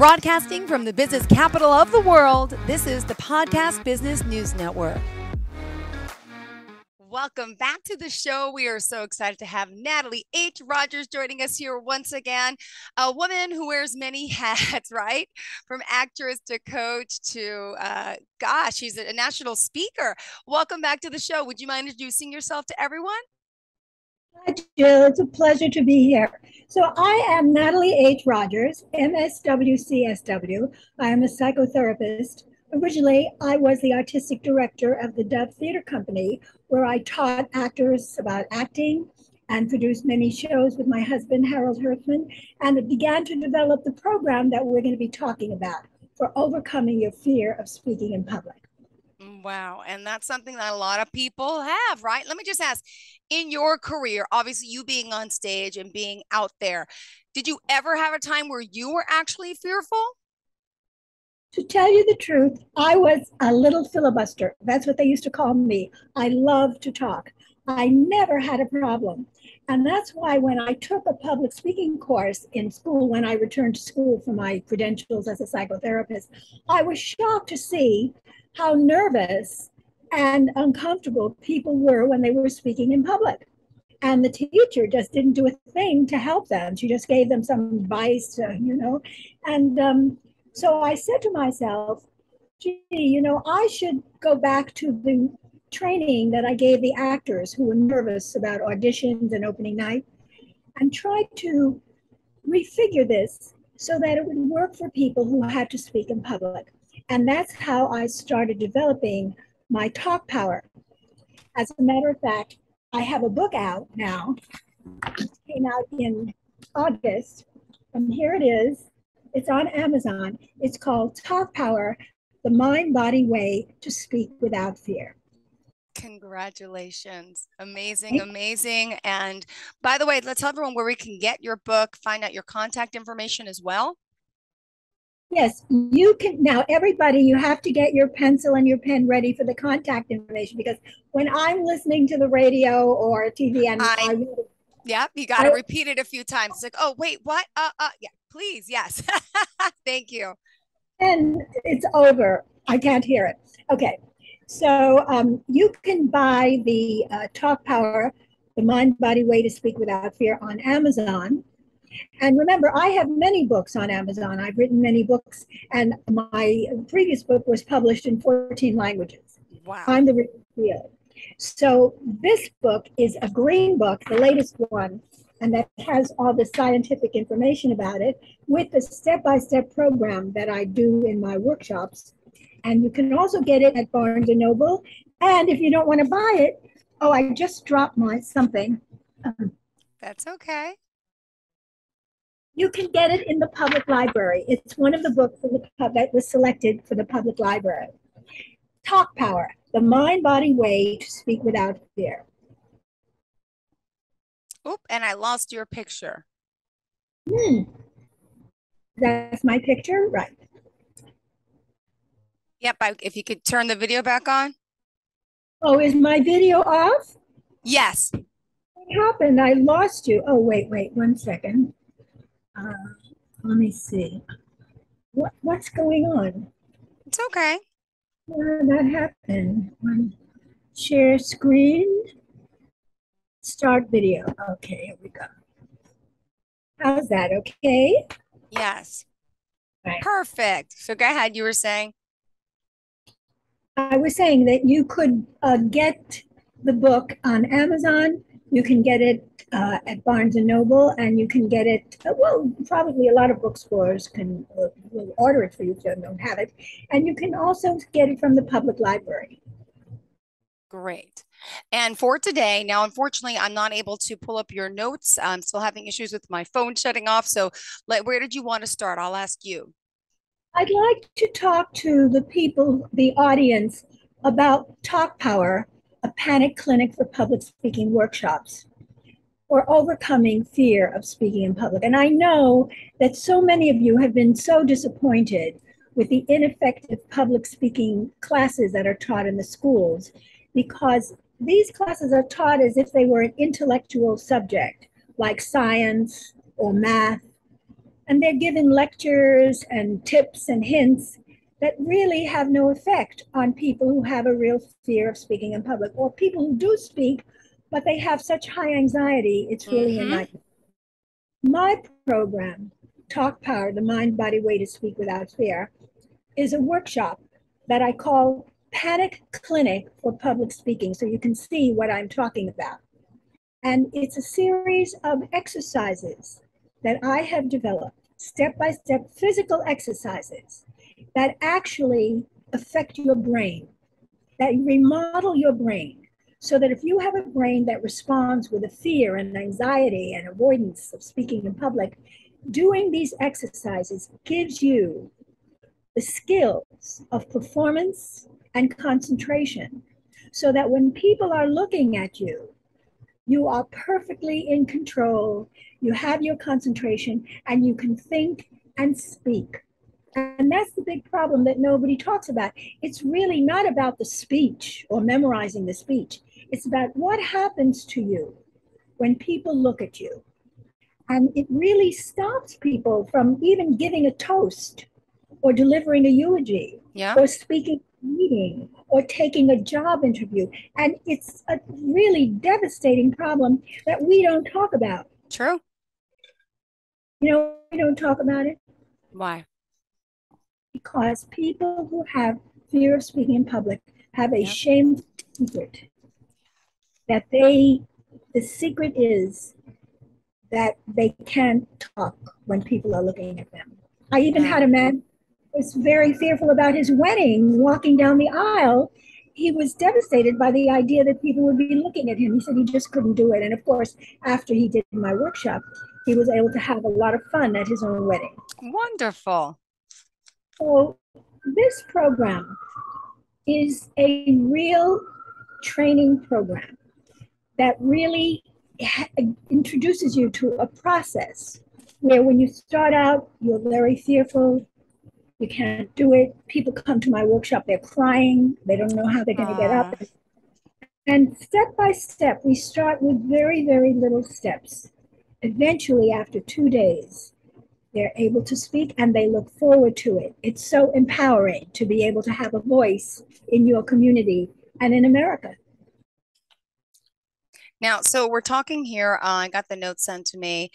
Broadcasting from the business capital of the world, this is the Podcast Business News Network. Welcome back to the show. We are so excited to have Natalie H. Rogers joining us here once again. A woman who wears many hats, right? From actress to coach to, she's a national speaker. Welcome back to the show. Would you mind introducing yourself to everyone? Hi, Jill. It's a pleasure to be here. So I am Natalie H. Rogers, MSW CSW. I am a psychotherapist. Originally, I was the artistic director of the Dove Theater Company, where I taught actors about acting and produced many shows with my husband, Harold Hertzman, and it began to develop the program that we're going to be talking about for overcoming your fear of speaking in public. Wow. And that's something that a lot of people have, right? Let me just ask, in your career, obviously you being on stage and being out there, did you ever have a time where you were actually fearful? To tell you the truth, I was a little filibuster. That's what they used to call me. I love to talk. I never had a problem. And that's why when I took a public speaking course in school, when I returned to school for my credentials as a psychotherapist, I was shocked to see how nervous and uncomfortable people were when they were speaking in public. And the teacher just didn't do a thing to help them. She just gave them some advice, and so I said to myself, gee, I should go back to the training that I gave the actors who were nervous about auditions and opening night and try to refigure this so that it would work for people who had to speak in public. And that's how I started developing my talk power. As a matter of fact, I have a book out now. It came out in August, and here it is. It's on Amazon. It's called Talk Power, the Mind-Body Way to Speak Without Fear. Congratulations. Amazing, amazing. And by the way, let's tell everyone where we can get your book, find out your contact information as well. Yes, you can. Now, everybody, you have to get your pencil and your pen ready for the contact information, because when I'm listening to the radio or TV and yeah, you got to repeat it a few times. It's like, oh, wait, what? Yeah, please. Yes. Thank you. And it's over. I can't hear it. Okay. So you can buy the Talk Power, the Mind-Body Way to Speak Without Fear on Amazon. And remember, I have many books on Amazon. I've written many books, and my previous book was published in 14 languages. Wow. I'm the written field. So this book is a green book, the latest one, and that has all the scientific information about it with the step-by-step program that I do in my workshops. And you can also get it at Barnes & Noble. And if you don't want to buy it, I just dropped my something. That's okay. You can get it in the public library. It's one of the books that was selected for the public library. Talk Power, the Mind-Body Way to Speak Without Fear. Oop, and I lost your picture. That's my picture, right? Yep, if you could turn the video back on. Oh, is my video off? Yes. What happened? I lost you. Oh, wait, 1 second. Let me see. What's going on? It's okay. That happened. Share screen. Start video. Okay, here we go. How's that? Okay? Yes. Right. Perfect. So go ahead. You were saying? I was saying that you could get the book on Amazon. You can get it at Barnes & Noble, and you can get it, probably a lot of bookstores will order it for you if you don't have it. And you can also get it from the public library. Great. And for today, now, unfortunately, I'm not able to pull up your notes. I'm still having issues with my phone shutting off. So where did you want to start? I'll ask you. I'd like to talk to the people, the audience, about Talk Power, a panic clinic for public speaking workshops, or overcoming fear of speaking in public. And I know that so many of you have been so disappointed with the ineffective public speaking classes that are taught in the schools, because these classes are taught as if they were an intellectual subject, like science or math. And they're given lectures and tips and hints that really have no effect on people who have a real fear of speaking in public, or people who do speak, but they have such high anxiety, it's really a nightmare. My program, Talk Power, the Mind, Body, Way to Speak Without Fear, is a workshop that I call Panic Clinic for Public Speaking, so you can see what I'm talking about. And it's a series of exercises that I have developed, step-by-step physical exercises that actually affect your brain, that remodel your brain, so that if you have a brain that responds with a fear and anxiety and avoidance of speaking in public, doing these exercises gives you the skills of performance and concentration, so that when people are looking at you, you are perfectly in control, you have your concentration, and you can think and speak. And that's the big problem that nobody talks about. It's really not about the speech or memorizing the speech. It's about what happens to you when people look at you. And it really stops people from even giving a toast or delivering a eulogy, or speaking at a meeting, or taking a job interview. And it's a really devastating problem that we don't talk about. True. You know, we don't talk about it. Why? Because people who have fear of speaking in public have a shameful secret. That the secret is that they can't talk when people are looking at them. I even had a man who was very fearful about his wedding, walking down the aisle. He was devastated by the idea that people would be looking at him. He said he just couldn't do it. And of course, after he did my workshop, he was able to have a lot of fun at his own wedding. Wonderful. So this program is a real training program that really introduces you to a process where when you start out, you're very fearful, you can't do it. People come to my workshop, they're crying, they don't know how they're going to get up. And step by step, we start with very, very little steps. Eventually, after 2 days, they're able to speak and they look forward to it. It's so empowering to be able to have a voice in your community and in America. Now, so we're talking here, I got the notes sent to me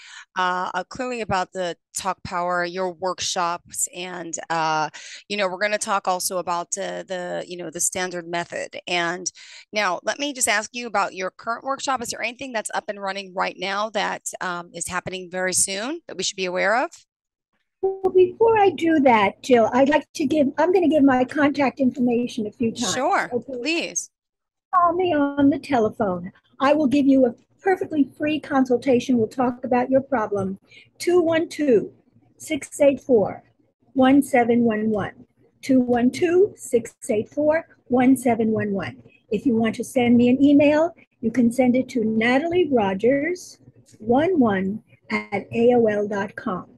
clearly about the Talk Power, your workshops, and, we're going to talk also about the standard method. And now let me just ask you about your current workshop. Is there anything that's up and running right now that is happening very soon that we should be aware of? Well, before I do that, Jill, I'm going to give my contact information a few times. Sure, okay? Please. Call me on the telephone. I will give you a perfectly free consultation. We'll talk about your problem. 212-684-1711. 212-684-1711. If you want to send me an email, you can send it to natalierogers11@aol.com.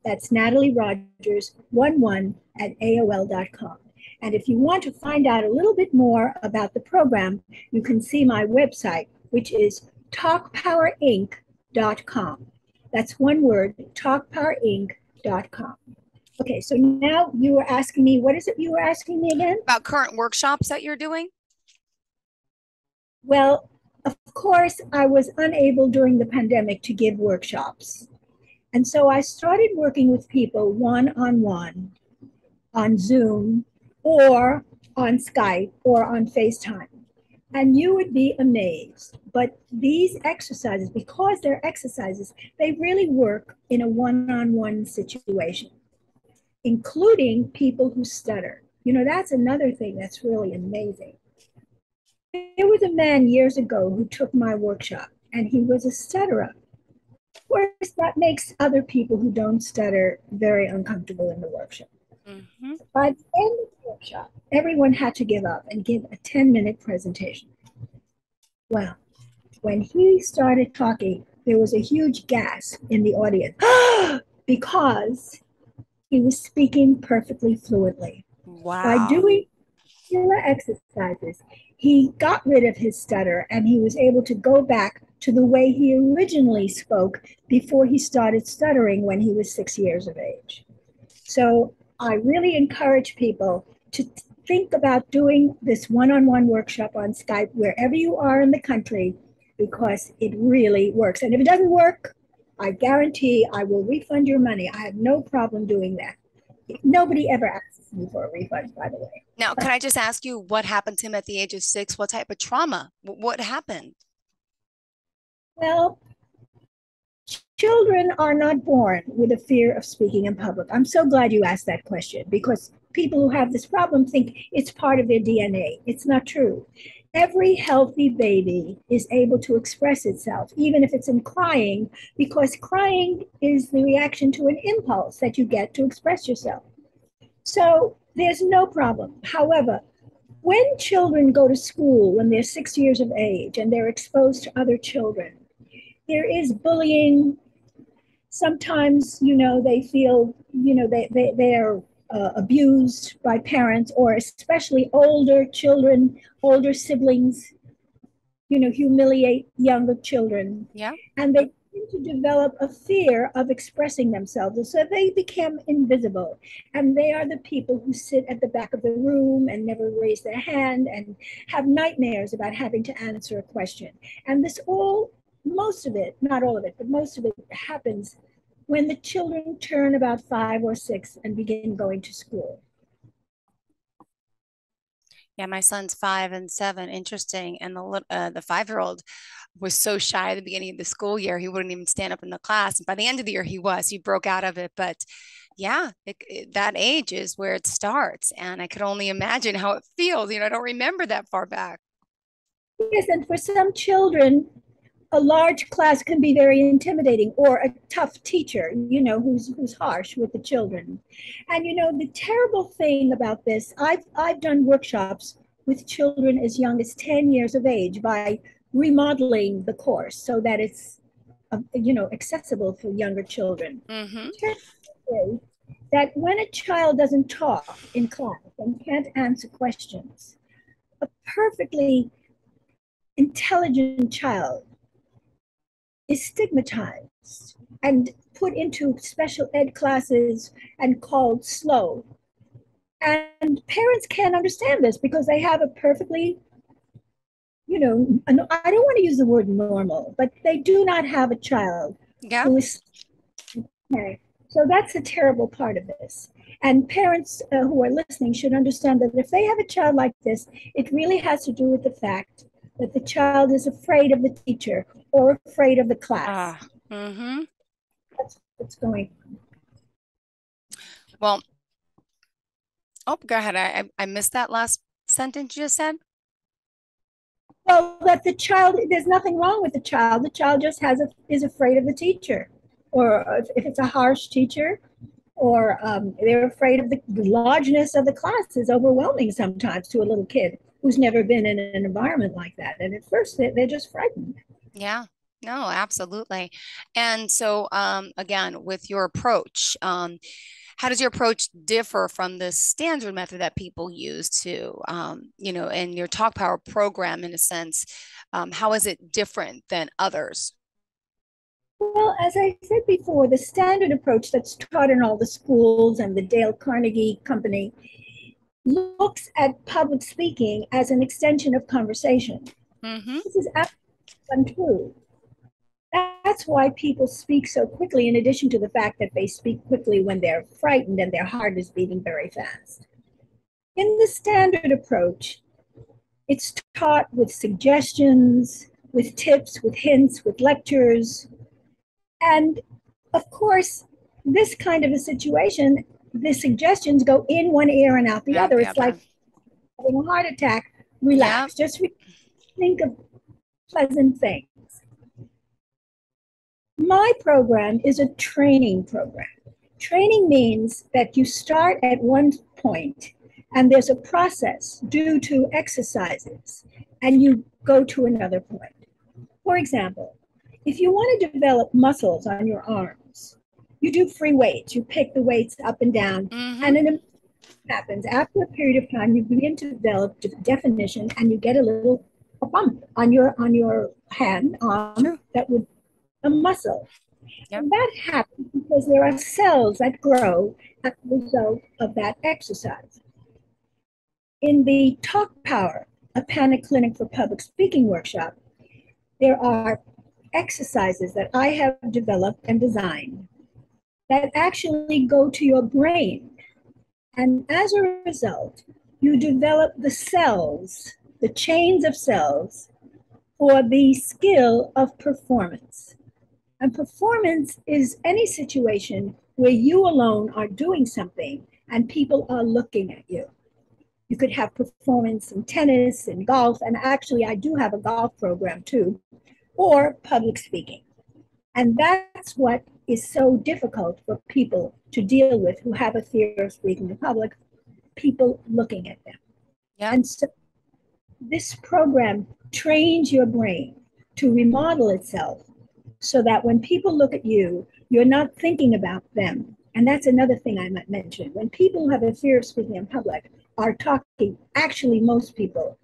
That's natalierogers11@aol.com. And if you want to find out a little bit more about the program, you can see my website, which is talkpowerinc.com. That's one word, talkpowerinc.com. Okay, so now you were asking me, what is it you were asking me again? About current workshops that you're doing? Well, of course, I was unable during the pandemic to give workshops. And so I started working with people one-on-one on Zoom or on Skype or on FaceTime. And you would be amazed. But these exercises, because they're exercises, they really work in a one-on-one situation, including people who stutter. You know, that's another thing that's really amazing. There was a man years ago who took my workshop, and he was a stutterer. Of course, that makes other people who don't stutter very uncomfortable in the workshop. Mm-hmm. By the end of the workshop, everyone had to give up and give a 10-minute presentation. Well, when he started talking, there was a huge gasp in the audience because he was speaking perfectly fluently. Wow. By doing regular exercises, he got rid of his stutter and he was able to go back to the way he originally spoke before he started stuttering when he was 6 years of age. So I really encourage people to think about doing this one-on-one workshop on Skype wherever you are in the country, because it really works. And if it doesn't work, I guarantee I will refund your money. I have no problem doing that. Nobody ever asks me for a refund, by the way. Now, can I just ask you what happened to him at the age of 6? What type of trauma? What happened? Well, children are not born with a fear of speaking in public. I'm so glad you asked that question, because people who have this problem think it's part of their DNA. It's not true. Every healthy baby is able to express itself, even if it's in crying, because crying is the reaction to an impulse that you get to express yourself. So there's no problem. However, when children go to school when they're 6 years of age and they're exposed to other children, there is bullying. Sometimes, they feel, they're abused by parents, or especially older children, older siblings, humiliate younger children. Yeah. And they tend to develop a fear of expressing themselves. And so they become invisible. And they are the people who sit at the back of the room and never raise their hand and have nightmares about having to answer a question. And most of it, not all of it, but most of it happens when the children turn about 5 or 6 and begin going to school. Yeah, my son's 5 and 7. Interesting. And the 5-year-old was so shy at the beginning of the school year, he wouldn't even stand up in the class. And by the end of the year, he broke out of it. But yeah, that age is where it starts. And I could only imagine how it feels. I don't remember that far back. Yes, and for some children, a large class can be very intimidating, or a tough teacher, who's harsh with the children. And the terrible thing about this, I've done workshops with children as young as 10 years of age by remodeling the course so that it's accessible for younger children. Mm-hmm. That when a child doesn't talk in class and can't answer questions, a perfectly intelligent child is stigmatized and put into special ed classes and called slow. And parents can't understand this because they have a perfectly, I don't want to use the word normal, but they do not have a child Yeah. who is okay. So that's a terrible part of this. And parents who are listening should understand that if they have a child like this, it really has to do with the fact that the child is afraid of the teacher or afraid of the class. Mm-hmm. That's what's going on. Well, oh, go ahead. I missed that last sentence you just said. Well, that the child, there's nothing wrong with the child. The child just is afraid of the teacher, or if it's a harsh teacher, or they're afraid of the largeness of the class is overwhelming sometimes to a little kid who's never been in an environment like that. And at first, they're just frightened. Yeah. No, absolutely. And so, again, with your approach, how does your approach differ from the standard method that people use to, in your Talk Power program, in a sense? How is it different than others? Well, as I said before, the standard approach that's taught in all the schools and the Dale Carnegie Company looks at public speaking as an extension of conversation. Mm-hmm. This is absolutely untrue. That's why people speak so quickly, in addition to the fact that they speak quickly when they're frightened and their heart is beating very fast. In the standard approach, it's taught with suggestions, with tips, with hints, with lectures. And of course, this kind of a situation, the suggestions go in one ear and out the other. It's like having a heart attack. Relax. Yeah. Just think of pleasant things. My program is a training program. Training means that you start at one point and there's a process due to exercises and you go to another point. For example, if you want to develop muscles on your arms, you do free weights. You pick the weights up and down, and then it happens after a period of time. You begin to develop definition, and you get a little a bump on your hand, arm, True. that would a muscle. Yep. And that happens because there are cells that grow as a result of that exercise. In the Talk Power, a Panic Clinic for Public Speaking workshop, there are exercises that I have developed and designed that actually go to your brain. And as a result, you develop the cells, the chains of cells for the skill of performance. And performance is any situation where you alone are doing something and people are looking at you. You could have performance in tennis and golf, and actually, I do have a golf program too, or public speaking. And that's what is so difficult for people to deal with who have a fear of speaking in public, people looking at them. Yep. And so this program trains your brain to remodel itself so that when people look at you, you're not thinking about them. And that's another thing I might mention. When people who have a fear of speaking in public are talking, actually, most people,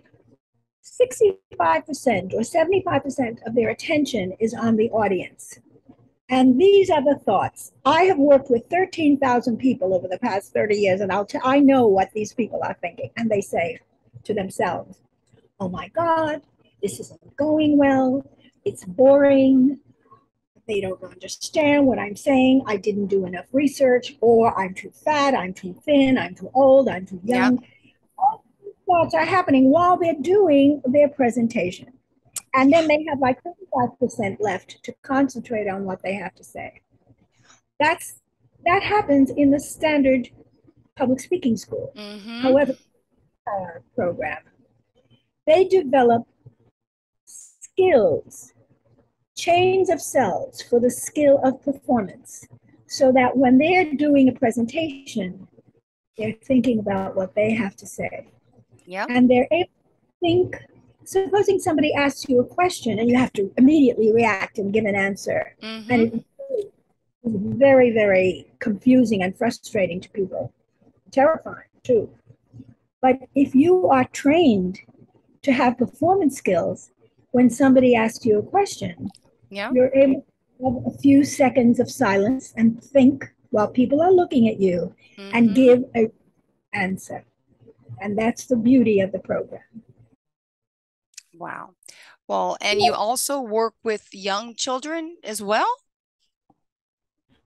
65% or 75% of their attention is on the audience. And these are the thoughts. I have worked with 13,000 people over the past 30 years, and I know what these people are thinking. And they say to themselves, oh my God, this isn't going well. It's boring. They don't understand what I'm saying. I didn't do enough research, or I'm too fat, I'm too thin, I'm too old, I'm too young. Yep. All these thoughts are happening while they're doing their presentation. And then they have like 35% left to concentrate on what they have to say. That happens in the standard public speaking school. Mm-hmm. However, our program, they develop skills, chains of cells for the skill of performance, so that when they're doing a presentation, they're thinking about what they have to say. Yep. And they're able to think. Supposing somebody asks you a question and you have to immediately react and give an answer. Mm-hmm. And it's very, very confusing and frustrating to people, terrifying too. But if you are trained to have performance skills, when somebody asks you a question, Yep. you're able to have a few seconds of silence and think while people are looking at you and Mm-hmm. give an answer. And that's the beauty of the program. Wow. Well, and you also work with young children as well?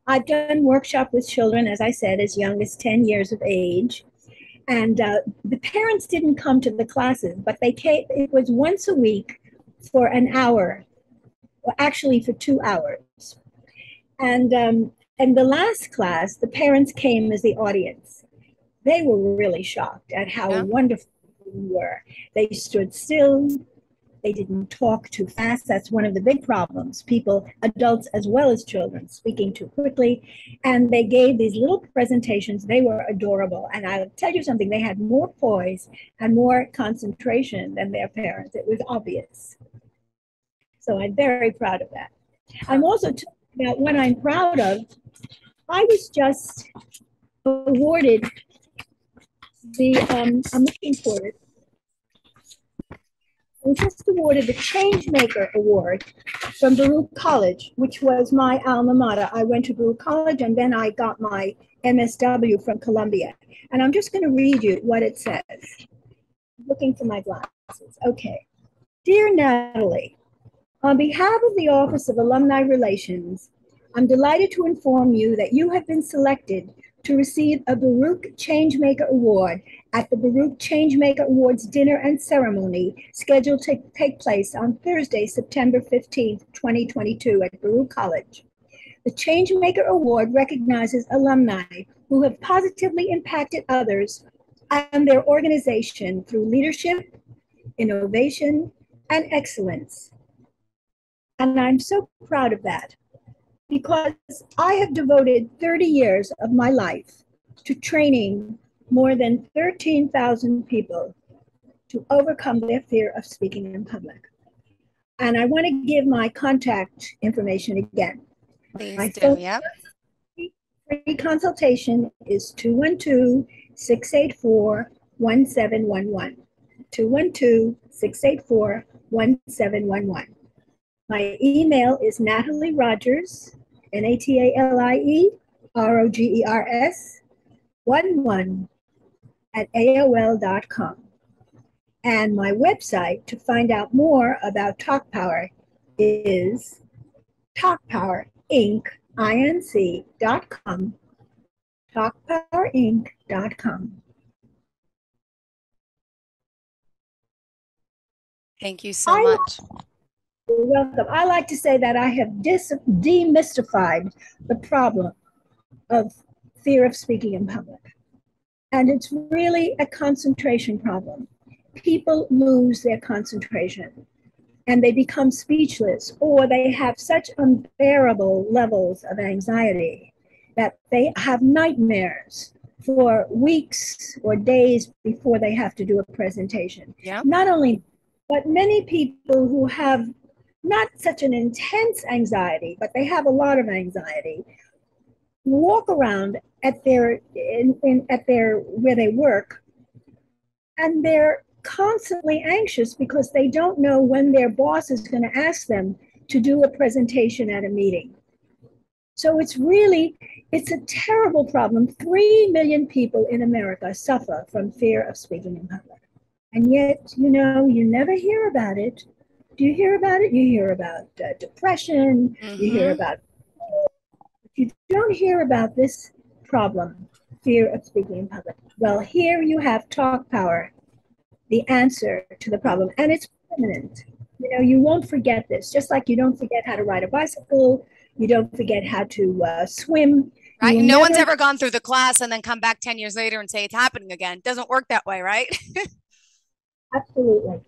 I've done workshop with children, as I said, as young as 10 years of age. And the parents didn't come to the classes, but they came, it was once a week for an hour, or actually for 2 hours. And the last class, the parents came as the audience. They were really shocked at how Yeah. wonderful we were. They stood still. They didn't talk too fast. That's one of the big problems. People, adults as well as children, speaking too quickly. And they gave these little presentations. They were adorable. And I'll tell you something, they had more poise and more concentration than their parents. It was obvious. So I'm very proud of that. I'm also talking about what I'm proud of. I was just awarded I'm looking for it. I was just awarded the Changemaker Award from Baruch College, which was my alma mater. I went to Baruch College and then I got my MSW from Columbia. And I'm just going to read you what it says. I'm looking for my glasses. Okay. Dear Natalie, on behalf of the Office of Alumni Relations, I'm delighted to inform you that you have been selected to receive a Baruch Changemaker Award at the Baruch Changemaker Awards dinner and ceremony scheduled to take place on Thursday, September 15th, 2022 at Baruch College. The Changemaker Award recognizes alumni who have positively impacted others and their organization through leadership, innovation, and excellence. And I'm so proud of that, because I have devoted 30 years of my life to training more than 13,000 people to overcome their fear of speaking in public. And I want to give my contact information again. Please My do. phone Yep. free consultation is 212-684-1711. 212-684-1711. 1711. My email is Natalie Rogers, Natalie Rogers 11 @AOL.com. And my website to find out more about Talk Power is talkpowerinc.com. Talkpowerinc.com. Thank you so much. You're welcome. I like to say that I have demystified the problem of fear of speaking in public. And it's really a concentration problem. People lose their concentration and they become speechless, or they have such unbearable levels of anxiety that they have nightmares for weeks or days before they have to do a presentation. Yeah. Not only, but many people who have not such an intense anxiety, but they have a lot of anxiety, walk around at their where they work, and they're constantly anxious because they don't know when their boss is going to ask them to do a presentation at a meeting. So it's a terrible problem. 3 million people in America suffer from fear of speaking in public. And yet, you never hear about it. Do you hear about it? You hear about depression, you hear about, you don't hear about this problem, fear of speaking in public. Well, here you have Talk Power, the answer to the problem, and it's permanent. You won't forget this, just like you don't forget how to ride a bicycle, you don't forget how to swim. Right. No one's ever gone through the class and then come back 10 years later and say it's happening again. It doesn't work that way, right? Absolutely.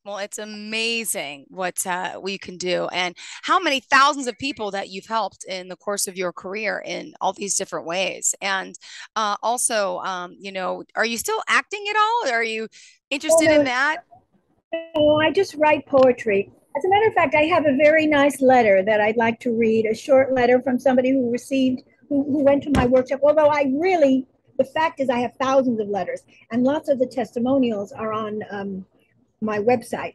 Well, it's amazing what we can do, and how many thousands of people that you've helped in the course of your career in all these different ways. And also, are you still acting at all? Are you interested in that? No, I just write poetry. As a matter of fact, I have a very nice letter that I'd like to read, a short letter from somebody who went to my workshop. Although the fact is I have thousands of letters, and lots of the testimonials are on my website.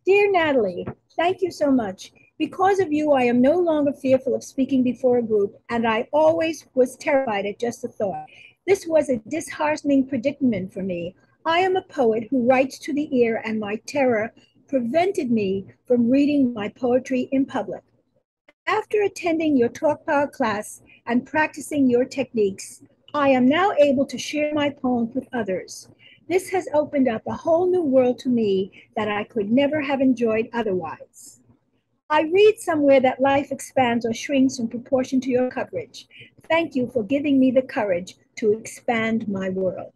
Dear Natalie, thank you so much. Because of you, I am no longer fearful of speaking before a group, and I always was terrified at just the thought. This was a disheartening predicament for me. I am a poet who writes to the ear, and my terror prevented me from reading my poetry in public. After attending your Talk Power class and practicing your techniques, I am now able to share my poems with others. This has opened up a whole new world to me that I could never have enjoyed otherwise. I read somewhere that life expands or shrinks in proportion to your coverage. Thank you for giving me the courage to expand my world.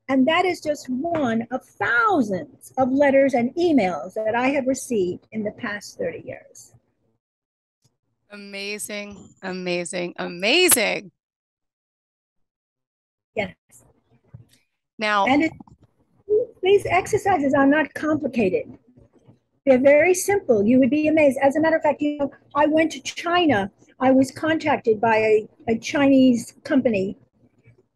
And that is just one of thousands of letters and emails that I have received in the past 30 years. Amazing, amazing, amazing. Yes. Now, and these exercises are not complicated. They're very simple. You would be amazed. As a matter of fact, I went to China. I was contacted by a Chinese company,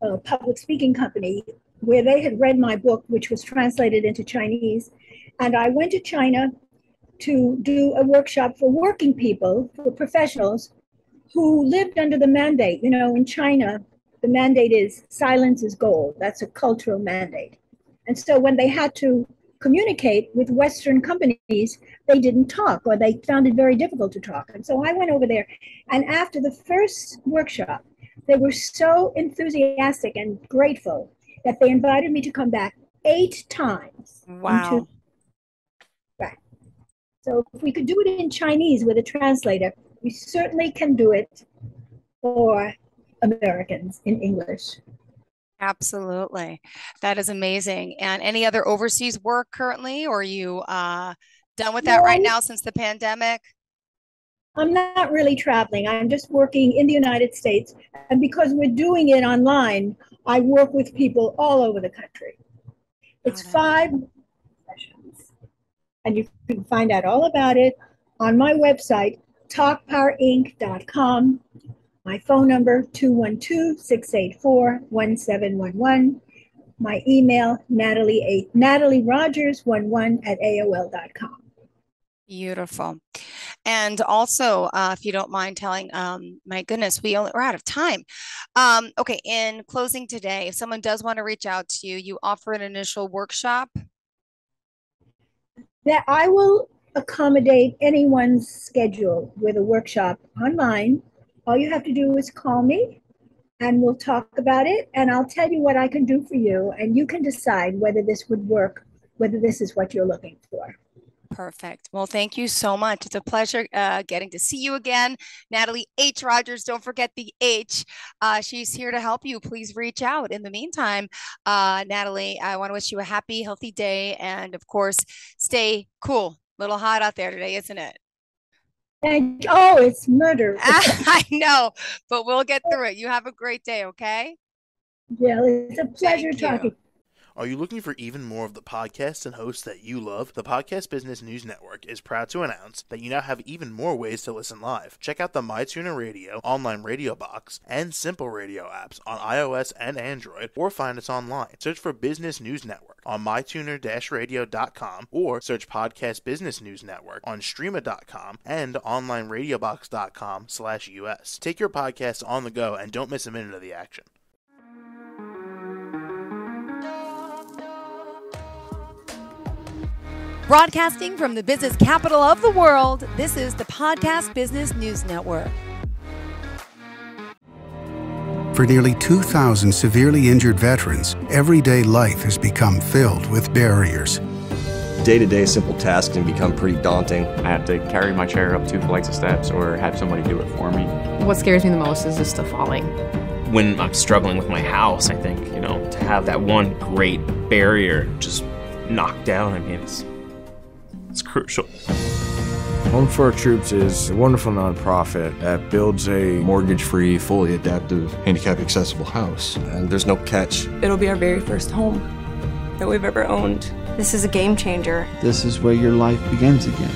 a public speaking company, where they had read my book, which was translated into Chinese. And I went to China to do a workshop for working people, for professionals who lived under the mandate. In China, the mandate is silence is gold. That's a cultural mandate. And so when they had to communicate with Western companies, they didn't talk, or they found it very difficult to talk. And so I went over there, and after the first workshop, they were so enthusiastic and grateful that they invited me to come back 8 times. Wow. Right. So if we could do it in Chinese with a translator, we certainly can do it for Americans in English. Absolutely. That is amazing. And any other overseas work currently, or are you done with that right now since the pandemic? I'm not really traveling. I'm just working in the United States. And because we're doing it online, I work with people all over the country. It's 5 sessions. And you can find out all about it on my website, talkpowerinc.com. My phone number, 212-684-1711. My email, natalierogers11@aol.com. Beautiful. And also, if you don't mind telling, my goodness, we're out of time. Okay, in closing today, if someone does want to reach out to you, you offer an initial workshop. That I will accommodate anyone's schedule with a workshop online. All you have to do is call me and we'll talk about it, and I'll tell you what I can do for you, and you can decide whether this would work, whether this is what you're looking for. Perfect. Well, thank you so much. It's a pleasure getting to see you again. Natalie H. Rogers, don't forget the H. She's here to help you. Please reach out. In the meantime, Natalie, I want to wish you a happy, healthy day. And of course, stay cool. A little hot out there today, isn't it? Oh, it's murder. I know, but we'll get through it. You have a great day, okay? Yeah, it's a pleasure talking. Are you looking for even more of the podcasts and hosts that you love? The Podcast Business News Network is proud to announce that you now have even more ways to listen live. Check out the MyTuner Radio, online radio box, and Simple Radio apps on iOS and Android, or find us online. Search for Business News Network on mytuner-radio.com, or search Podcast Business News Network on streama.com and onlineradiobox.com/US. Take your podcast on the go and don't miss a minute of the action. Broadcasting from the business capital of the world, this is the Podcast Business News Network. For nearly 2,000 severely injured veterans, everyday life has become filled with barriers. Day-to-day simple tasks can become pretty daunting. I have to carry my chair up 2 flights of steps or have somebody do it for me. What scares me the most is just the falling. When I'm struggling with my house, I think, to have that one great barrier just knocked down, it's crucial. Home for Our Troops is a wonderful nonprofit that builds a mortgage-free, fully adaptive, handicap-accessible house. And there's no catch. It'll be our very first home that we've ever owned. This is a game changer. This is where your life begins again.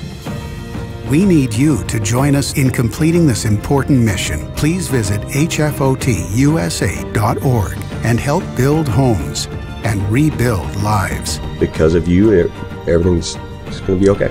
We need you to join us in completing this important mission. Please visit hfotusa.org and help build homes and rebuild lives. Because of you, everything's going to be okay.